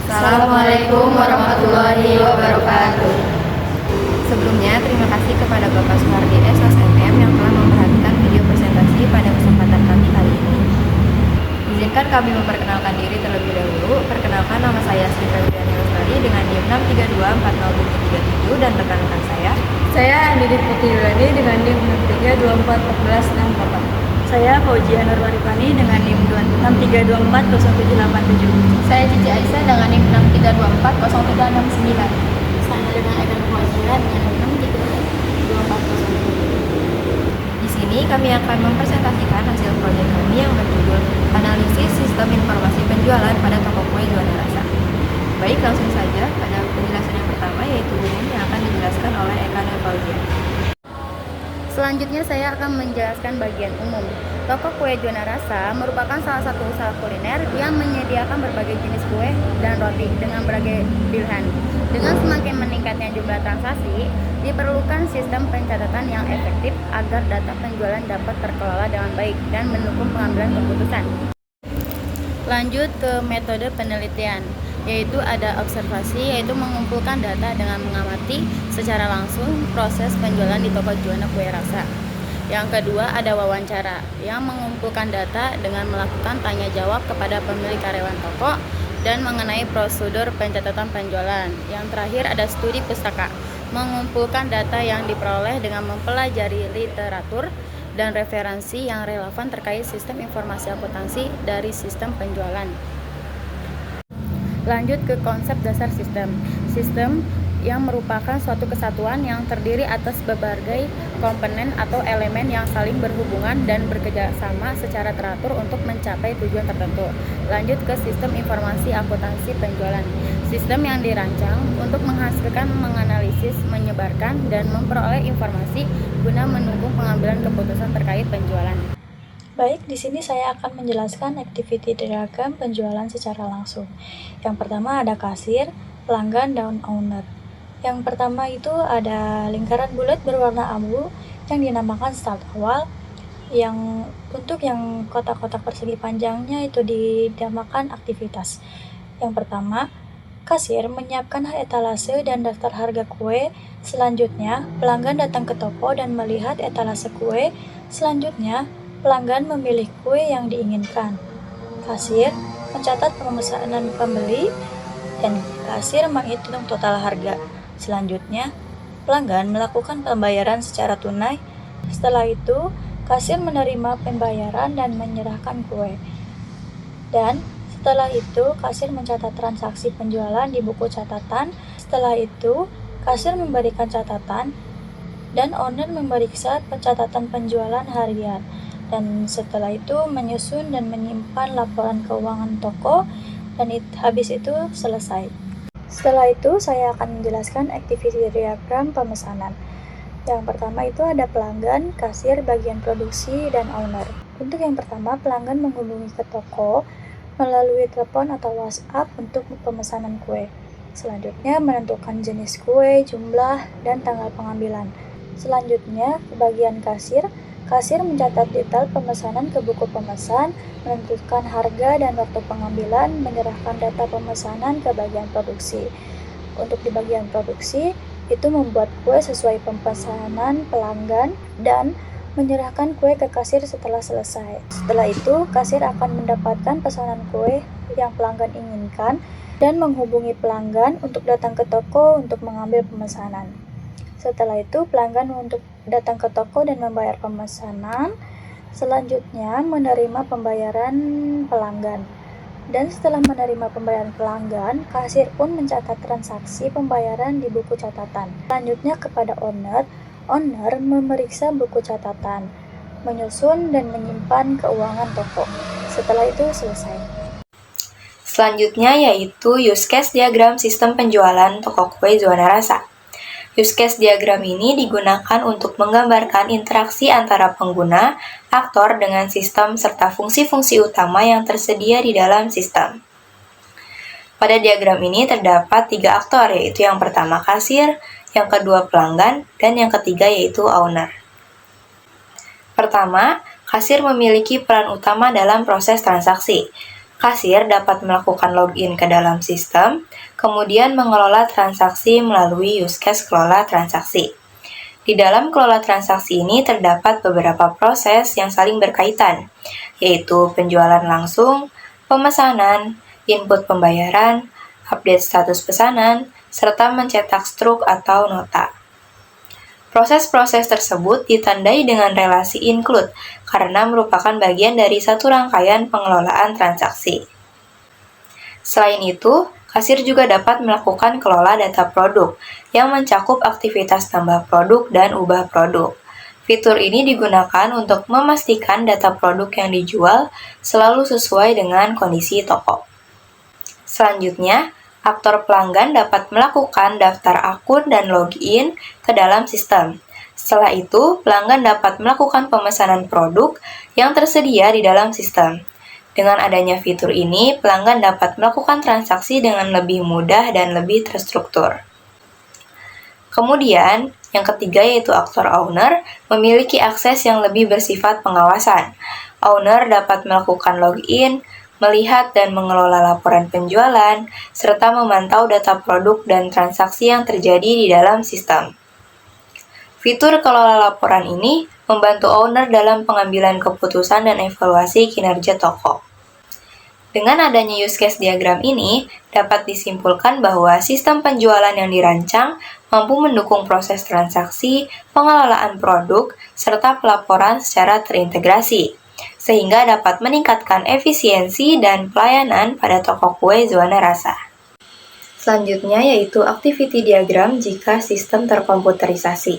Assalamualaikum warahmatullahi wabarakatuh. Sebelumnya, terima kasih kepada Bapak Suhardi SSMM yang telah memperhatikan video presentasi pada kesempatan kami kali ini. Izinkan kami memperkenalkan diri terlebih dahulu. Perkenalkan, nama saya Sri Febriani Lestari dengan NIM 6324077 dan rekan-rekan saya. Saya Andini Putri Yulani dengan NIM 63241464. Saya Fauzia Nurwarifani dengan NIM 63240787. Saya Cici Aisyah dengan NIM 63240769. Saya dengan Eden Fauzia dengan NIM 632407. Di sini kami akan mempresentasikan hasil proyek kami yang berjudul Analisis Sistem Informasi Penjualan pada Toko Kue Juana Rasa. Baik, langsung saja pada penjelasan yang pertama, yaitu umum yang akan dijelaskan oleh Eka Nur Fauzia. Selanjutnya saya akan menjelaskan bagian umum. Toko Kue Juana Rasa merupakan salah satu usaha kuliner yang menyediakan berbagai jenis kue dan roti dengan berbagai pilihan. Dengan semakin meningkatnya jumlah transaksi, diperlukan sistem pencatatan yang efektif agar data penjualan dapat terkelola dengan baik dan mendukung pengambilan keputusan. Lanjut ke metode penelitian, yaitu ada observasi, yaitu mengumpulkan data dengan mengamati secara langsung proses penjualan di toko Juana Kue Rasa. Yang kedua ada wawancara, yang mengumpulkan data dengan melakukan tanya jawab kepada pemilik karyawan toko dan mengenai prosedur pencatatan penjualan. Yang terakhir ada studi pustaka, mengumpulkan data yang diperoleh dengan mempelajari literatur dan referensi yang relevan terkait sistem informasi akuntansi dari sistem penjualan. Lanjut ke konsep dasar sistem. Sistem yang merupakan suatu kesatuan yang terdiri atas berbagai komponen atau elemen yang saling berhubungan dan bekerjasama secara teratur untuk mencapai tujuan tertentu. Lanjut ke sistem informasi akuntansi penjualan. Sistem yang dirancang untuk menghasilkan, menganalisis, menyebarkan, dan memperoleh informasi guna mendukung pengambilan keputusan terkait penjualan. Baik, di sini saya akan menjelaskan activity diagram penjualan secara langsung. Yang pertama ada kasir, pelanggan, dan owner. Yang pertama itu ada lingkaran bulat berwarna abu yang dinamakan start awal. Yang untuk yang kotak-kotak persegi panjangnya itu dinamakan aktivitas. Yang pertama, kasir menyiapkan etalase dan daftar harga kue. Selanjutnya, pelanggan datang ke toko dan melihat etalase kue. Selanjutnya, pelanggan memilih kue yang diinginkan. Kasir mencatat pemesanan pembeli dan kasir menghitung total harga. Selanjutnya, pelanggan melakukan pembayaran secara tunai. Setelah itu, kasir menerima pembayaran dan menyerahkan kue. Dan setelah itu, kasir mencatat transaksi penjualan di buku catatan. Setelah itu, kasir memberikan catatan dan owner memeriksa pencatatan penjualan harian. Dan setelah itu menyusun dan menyimpan laporan keuangan toko dan habis itu selesai. Setelah itu saya akan menjelaskan activity diagram pemesanan. Yang pertama itu ada pelanggan, kasir, bagian produksi, dan owner. Untuk yang pertama, pelanggan menghubungi ke toko melalui telepon atau WhatsApp untuk pemesanan kue. Selanjutnya menentukan jenis kue, jumlah, dan tanggal pengambilan. Selanjutnya ke bagian kasir. Kasir mencatat detail pemesanan ke buku pemesan, menentukan harga dan waktu pengambilan, menyerahkan data pemesanan ke bagian produksi. Untuk di bagian produksi, itu membuat kue sesuai pemesanan pelanggan dan menyerahkan kue ke kasir setelah selesai. Setelah itu, kasir akan mendapatkan pesanan kue yang pelanggan inginkan dan menghubungi pelanggan untuk datang ke toko untuk mengambil pemesanan. Setelah itu, pelanggan untuk datang ke toko dan membayar pemesanan. Selanjutnya, menerima pembayaran pelanggan. Dan setelah menerima pembayaran pelanggan, kasir pun mencatat transaksi pembayaran di buku catatan. Selanjutnya kepada owner. Owner memeriksa buku catatan, menyusun dan menyimpan keuangan toko. Setelah itu selesai. Selanjutnya yaitu use case diagram sistem penjualan toko kue Juana Rasa. Use case diagram ini digunakan untuk menggambarkan interaksi antara pengguna, aktor dengan sistem, serta fungsi-fungsi utama yang tersedia di dalam sistem. Pada diagram ini terdapat 3 aktor, yaitu yang pertama kasir, yang kedua pelanggan, dan yang ketiga yaitu owner. Pertama, kasir memiliki peran utama dalam proses transaksi. Kasir dapat melakukan login ke dalam sistem, kemudian mengelola transaksi melalui use case kelola transaksi. Di dalam kelola transaksi ini terdapat beberapa proses yang saling berkaitan, yaitu penjualan langsung, pemesanan, input pembayaran, update status pesanan, serta mencetak struk atau nota. Proses-proses tersebut ditandai dengan relasi include karena merupakan bagian dari satu rangkaian pengelolaan transaksi. Selain itu, kasir juga dapat melakukan kelola data produk yang mencakup aktivitas tambah produk dan ubah produk. Fitur ini digunakan untuk memastikan data produk yang dijual selalu sesuai dengan kondisi toko. Selanjutnya, aktor pelanggan dapat melakukan daftar akun dan login ke dalam sistem. Setelah itu, pelanggan dapat melakukan pemesanan produk yang tersedia di dalam sistem. Dengan adanya fitur ini, pelanggan dapat melakukan transaksi dengan lebih mudah dan lebih terstruktur. Kemudian, yang ketiga yaitu aktor owner memiliki akses yang lebih bersifat pengawasan. Owner dapat melakukan login, melihat dan mengelola laporan penjualan, serta memantau data produk dan transaksi yang terjadi di dalam sistem. Fitur kelola laporan ini membantu owner dalam pengambilan keputusan dan evaluasi kinerja toko. Dengan adanya use case diagram ini, dapat disimpulkan bahwa sistem penjualan yang dirancang mampu mendukung proses transaksi, pengelolaan produk, serta pelaporan secara terintegrasi, sehingga dapat meningkatkan efisiensi dan pelayanan pada toko kue zona rasa. Selanjutnya yaitu activity diagram jika sistem terkomputerisasi.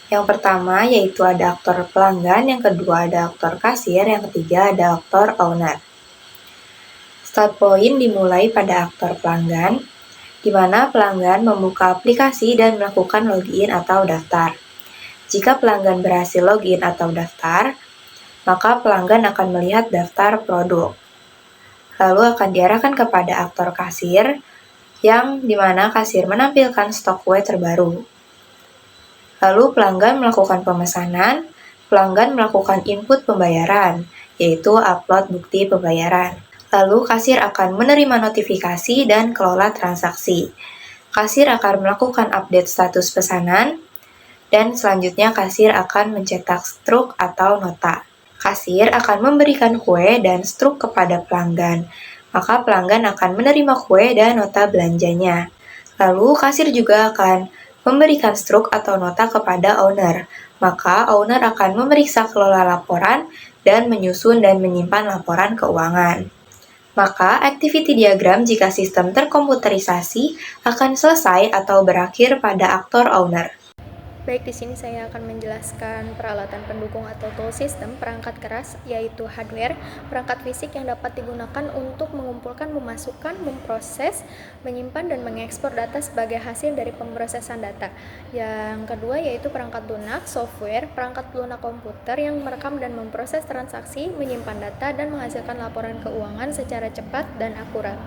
Yang pertama yaitu ada aktor pelanggan, yang kedua ada aktor kasir, yang ketiga ada aktor owner. Start point dimulai pada aktor pelanggan, di mana pelanggan membuka aplikasi dan melakukan login atau daftar. Jika pelanggan berhasil login atau daftar, maka pelanggan akan melihat daftar produk. Lalu akan diarahkan kepada aktor kasir, yang dimana kasir menampilkan stok kue terbaru. Lalu pelanggan melakukan pemesanan, pelanggan melakukan input pembayaran, yaitu upload bukti pembayaran. Lalu kasir akan menerima notifikasi dan kelola transaksi. Kasir akan melakukan update status pesanan, dan selanjutnya kasir akan mencetak struk atau nota. Kasir akan memberikan kue dan struk kepada pelanggan, maka pelanggan akan menerima kue dan nota belanjanya. Lalu kasir juga akan memberikan struk atau nota kepada owner, maka owner akan memeriksa kelola laporan dan menyusun dan menyimpan laporan keuangan. Maka activity diagram jika sistem terkomputerisasi akan selesai atau berakhir pada aktor owner. Baik, di sini saya akan menjelaskan peralatan pendukung atau tool system, perangkat keras, yaitu hardware, perangkat fisik yang dapat digunakan untuk mengumpulkan, memasukkan, memproses, menyimpan, dan mengekspor data sebagai hasil dari pemrosesan data. Yang kedua yaitu perangkat lunak, software, perangkat lunak komputer yang merekam dan memproses transaksi, menyimpan data, dan menghasilkan laporan keuangan secara cepat dan akurat.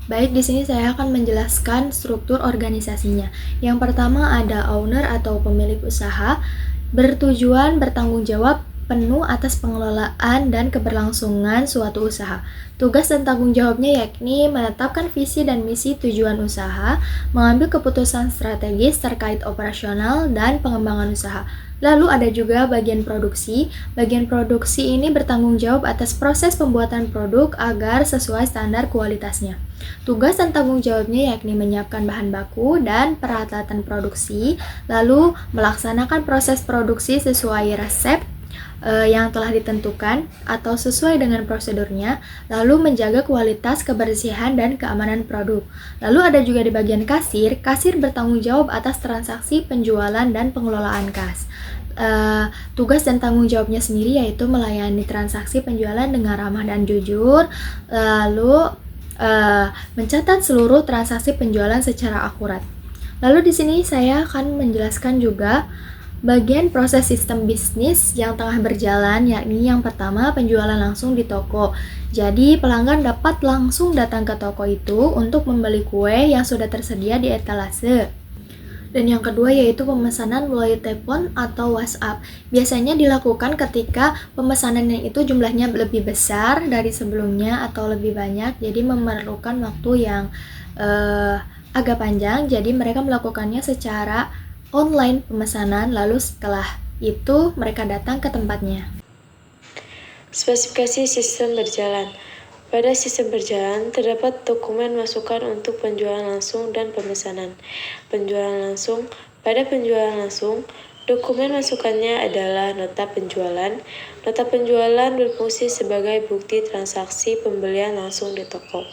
Baik, di sini saya akan menjelaskan struktur organisasinya. Yang pertama ada owner atau pemilik usaha, bertujuan bertanggung jawab penuh atas pengelolaan dan keberlangsungan suatu usaha. Tugas dan tanggung jawabnya yakni menetapkan visi dan misi tujuan usaha, mengambil keputusan strategis terkait operasional dan pengembangan usaha. Lalu ada juga bagian produksi. Bagian produksi ini bertanggung jawab atas proses pembuatan produk agar sesuai standar kualitasnya. Tugas dan tanggung jawabnya yakni menyiapkan bahan baku dan peralatan produksi, lalu melaksanakan proses produksi sesuai resep yang telah ditentukan atau sesuai dengan prosedurnya, lalu menjaga kualitas, kebersihan, dan keamanan produk. Lalu ada juga di bagian kasir. Kasir bertanggung jawab atas transaksi penjualan dan pengelolaan kas. Tugas dan tanggung jawabnya sendiri yaitu melayani transaksi penjualan dengan ramah dan jujur, lalu mencatat seluruh transaksi penjualan secara akurat. Lalu di sini saya akan menjelaskan juga bagian proses sistem bisnis yang tengah berjalan, yakni yang pertama penjualan langsung di toko. Jadi pelanggan dapat langsung datang ke toko itu untuk membeli kue yang sudah tersedia di etalase. Dan yang kedua yaitu pemesanan melalui telepon atau WhatsApp. Biasanya dilakukan ketika pemesanannya itu jumlahnya lebih besar dari sebelumnya atau lebih banyak, jadi memerlukan waktu yang agak panjang. Jadi mereka melakukannya secara online pemesanan, lalu setelah itu mereka datang ke tempatnya. Spesifikasi sistem berjalan. Pada sistem berjalan, terdapat dokumen masukan untuk penjualan langsung dan pemesanan. Penjualan langsung. Pada penjualan langsung, dokumen masukannya adalah nota penjualan. Nota penjualan berfungsi sebagai bukti transaksi pembelian langsung di toko.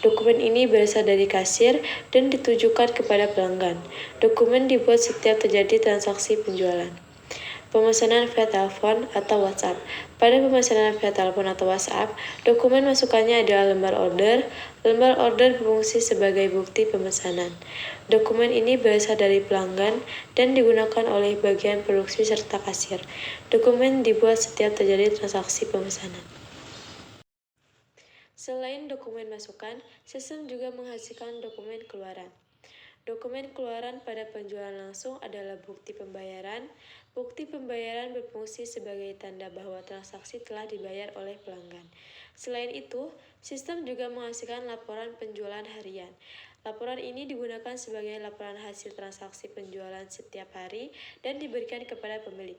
Dokumen ini berasal dari kasir dan ditujukan kepada pelanggan. Dokumen dibuat setiap terjadi transaksi penjualan. Pemesanan via telepon atau WhatsApp. Pada pemesanan via telepon atau WhatsApp, dokumen masukannya adalah lembar order. Lembar order berfungsi sebagai bukti pemesanan. Dokumen ini berasal dari pelanggan dan digunakan oleh bagian produksi serta kasir. Dokumen dibuat setiap terjadi transaksi pemesanan. Selain dokumen masukan, sistem juga menghasilkan dokumen keluaran. Dokumen keluaran pada penjualan langsung adalah bukti pembayaran. Bukti pembayaran berfungsi sebagai tanda bahwa transaksi telah dibayar oleh pelanggan. Selain itu, sistem juga menghasilkan laporan penjualan harian. Laporan ini digunakan sebagai laporan hasil transaksi penjualan setiap hari dan diberikan kepada pemilik.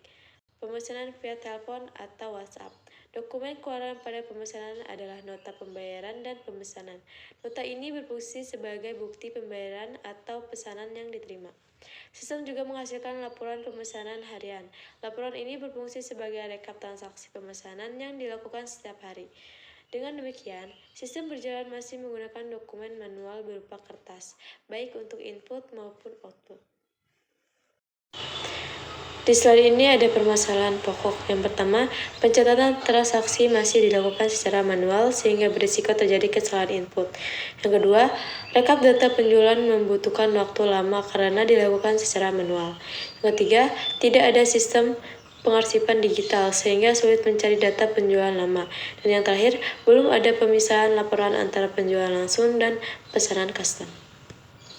Pemesanan via telepon atau WhatsApp. Dokumen keluaran pada pemesanan adalah nota pembayaran dan pemesanan. Nota ini berfungsi sebagai bukti pembayaran atau pesanan yang diterima. Sistem juga menghasilkan laporan pemesanan harian. Laporan ini berfungsi sebagai rekap transaksi pemesanan yang dilakukan setiap hari. Dengan demikian, sistem berjalan masih menggunakan dokumen manual berupa kertas, baik untuk input maupun output. Di slide ini ada permasalahan pokok. Yang pertama, pencatatan transaksi masih dilakukan secara manual sehingga berisiko terjadi kesalahan input. Yang kedua, rekap data penjualan membutuhkan waktu lama karena dilakukan secara manual. Yang ketiga, tidak ada sistem pengarsipan digital sehingga sulit mencari data penjualan lama. Dan yang terakhir, belum ada pemisahan laporan antara penjualan langsung dan pesanan custom.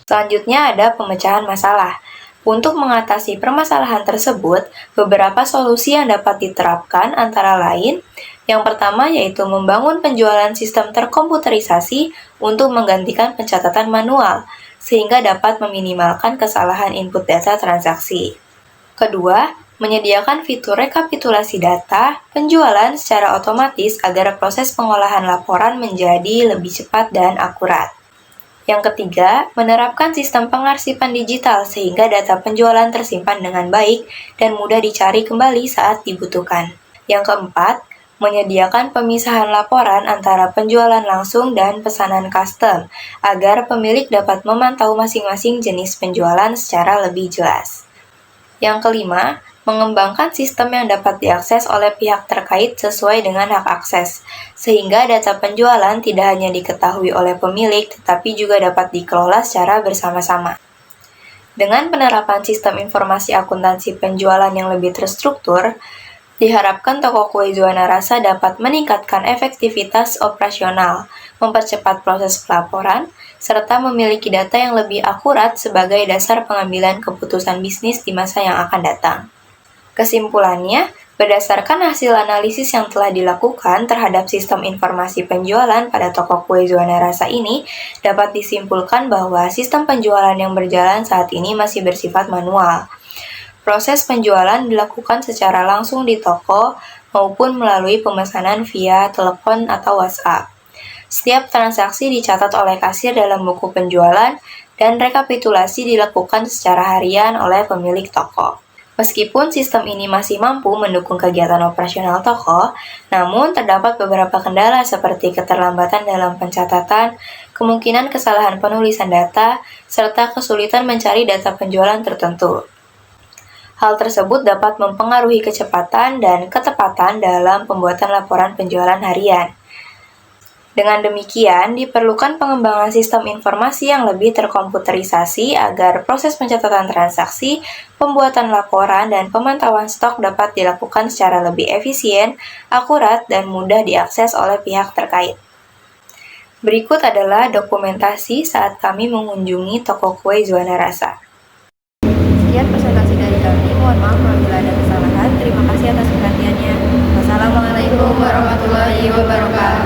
Selanjutnya ada pemecahan masalah. Untuk mengatasi permasalahan tersebut, beberapa solusi yang dapat diterapkan antara lain, yang pertama yaitu membangun penjualan sistem terkomputerisasi untuk menggantikan pencatatan manual, sehingga dapat meminimalkan kesalahan input data transaksi. Kedua, menyediakan fitur rekapitulasi data penjualan secara otomatis agar proses pengolahan laporan menjadi lebih cepat dan akurat. Yang ketiga, menerapkan sistem pengarsipan digital sehingga data penjualan tersimpan dengan baik dan mudah dicari kembali saat dibutuhkan. Yang keempat, menyediakan pemisahan laporan antara penjualan langsung dan pesanan custom agar pemilik dapat memantau masing-masing jenis penjualan secara lebih jelas. Yang kelima, mengembangkan sistem yang dapat diakses oleh pihak terkait sesuai dengan hak akses, sehingga data penjualan tidak hanya diketahui oleh pemilik, tetapi juga dapat dikelola secara bersama-sama. Dengan penerapan sistem informasi akuntansi penjualan yang lebih terstruktur, diharapkan toko kue Juwana Rasa dapat meningkatkan efektivitas operasional, mempercepat proses pelaporan, serta memiliki data yang lebih akurat sebagai dasar pengambilan keputusan bisnis di masa yang akan datang. Kesimpulannya, berdasarkan hasil analisis yang telah dilakukan terhadap sistem informasi penjualan pada toko kue Juwana Rasa ini, dapat disimpulkan bahwa sistem penjualan yang berjalan saat ini masih bersifat manual. Proses penjualan dilakukan secara langsung di toko maupun melalui pemesanan via telepon atau WhatsApp. Setiap transaksi dicatat oleh kasir dalam buku penjualan dan rekapitulasi dilakukan secara harian oleh pemilik toko. Meskipun sistem ini masih mampu mendukung kegiatan operasional toko, namun terdapat beberapa kendala seperti keterlambatan dalam pencatatan, kemungkinan kesalahan penulisan data, serta kesulitan mencari data penjualan tertentu. Hal tersebut dapat mempengaruhi kecepatan dan ketepatan dalam pembuatan laporan penjualan harian. Dengan demikian, diperlukan pengembangan sistem informasi yang lebih terkomputerisasi agar proses pencatatan transaksi, pembuatan laporan, dan pemantauan stok dapat dilakukan secara lebih efisien, akurat, dan mudah diakses oleh pihak terkait. Berikut adalah dokumentasi saat kami mengunjungi toko kue Juwana Rasa. Sekian presentasi dari kami. Mohon maaf apabila ada kesalahan. Terima kasih atas perhatiannya. Wassalamualaikum warahmatullahi wabarakatuh.